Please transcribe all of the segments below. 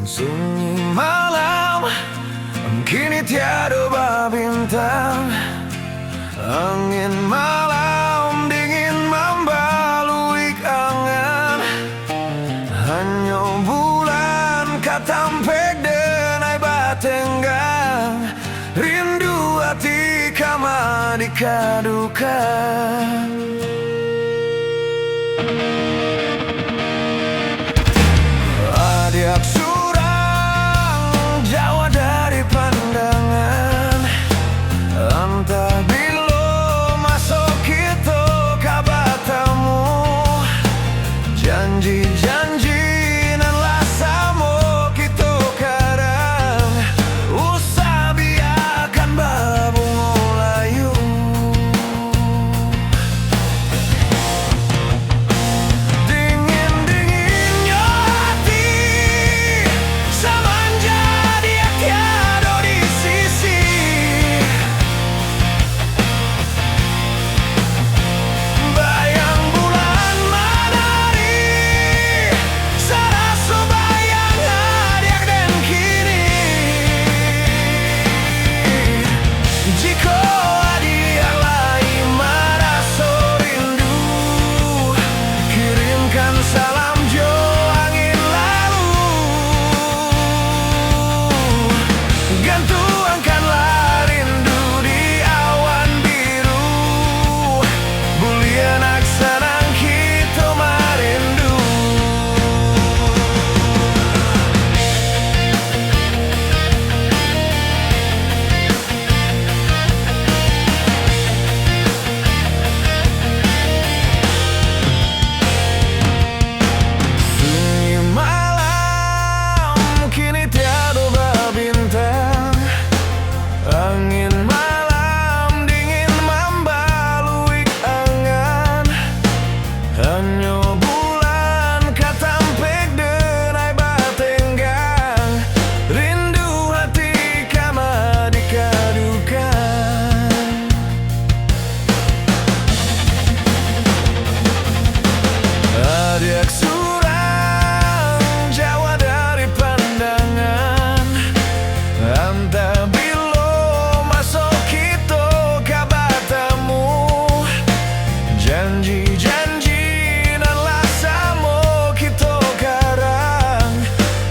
Sunyi malam, kini tiada bintang. Angin malam dingin membalui angan. Hanya bulan katampek denai batenggang. Rindu hati kama dikadukan. Adik surang jauh dari pandangan. Entah bila masuk kita kabatamu. Janji-janji nan lasamo kita kadang. Usah biarkan babungo layu. Dingin-dinginnya hati semanja dia tiada di sisi. Bayang bulan menari, serasa bayang hadiah dan kini. Jika hadiah lain merasa rindu, kirimkan salam jo angin lalu. Gantuangkanlah rindu di awan biru. Bulian aksanang kita merindu. Sunyi malam, kini tiada bintang. Angin malam dingin membalui angan. Hanya bulan katampek denai batenggang. Rindu hati kama dikadukan. Adik surang jauh dari pandangan. Entah bila masuk kita kabatamu. Janji-janji nan lasamo kita kadang.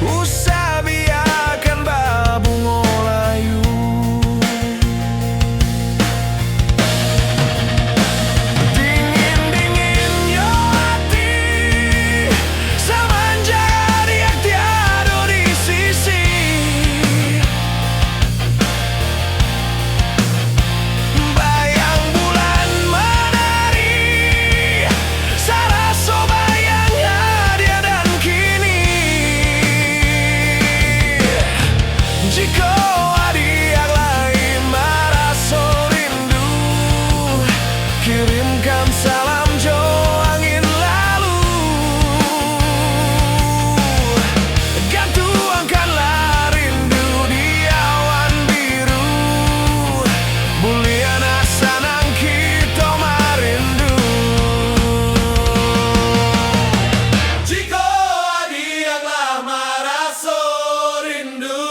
Usah biarkan babungo layu. Dingin-dinginnya hati semanja dia tiada di sisi. Bayang bulan menari, serasa bayang hadiah dan kini. Jika hadiah lain merasa rindu, kirimkan salam jo angin lalu. Gantuangkanlah rindu di awan biru. Bulian aksanang kita merindu. Jika hadiahlah merasa rindu,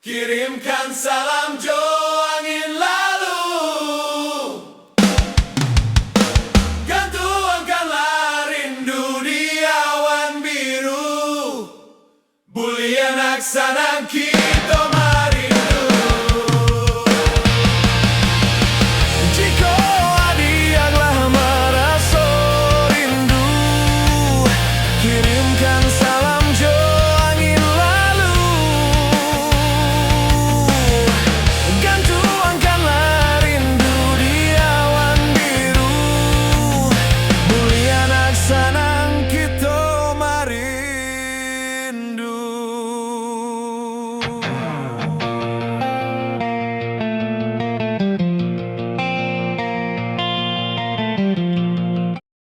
kirimkan salam jo angin lalu. Gantuangkanlah rindu di awan biru. Bulian aksanang kita